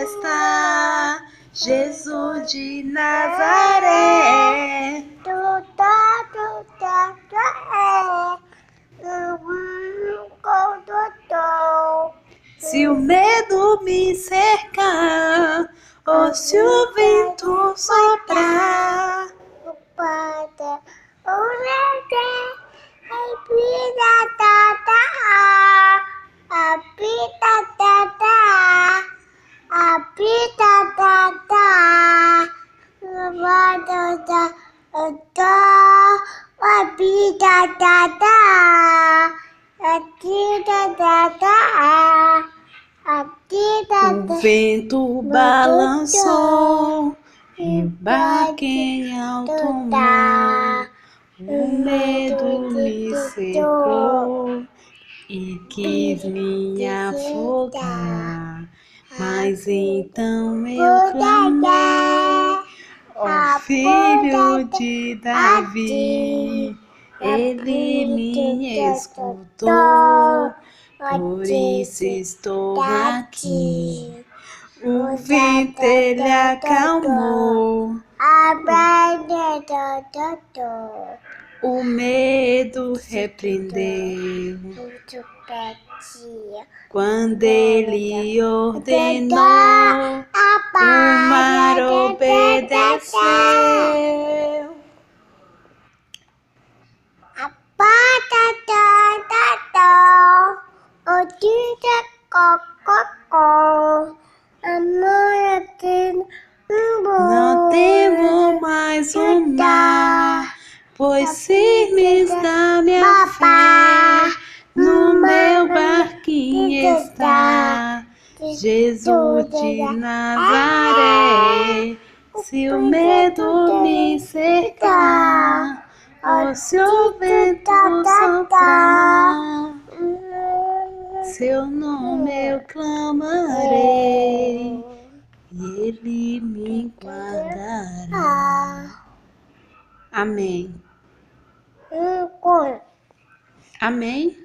está, Jesus de Nazaré. Se o medo me cercar, ou se o vento soprar, o vento balançou e o barco em alto mar. O medo me cercou e quis me afogar. Mas então eu clamei, ó Filho de Davi. Ele me escutou, por isso estou aqui. O vento ele acalmou, o medo repreendeu. Quando ele ordenou, o mar obedeceu. Não temo mais o mar, pois firmes da minha fé, no meu barquinho está Jesus de Nazaré. Se o medo me cercar, ou se o vento soprar, seu nome eu clamarei e ele me guardará. Amém. Amém.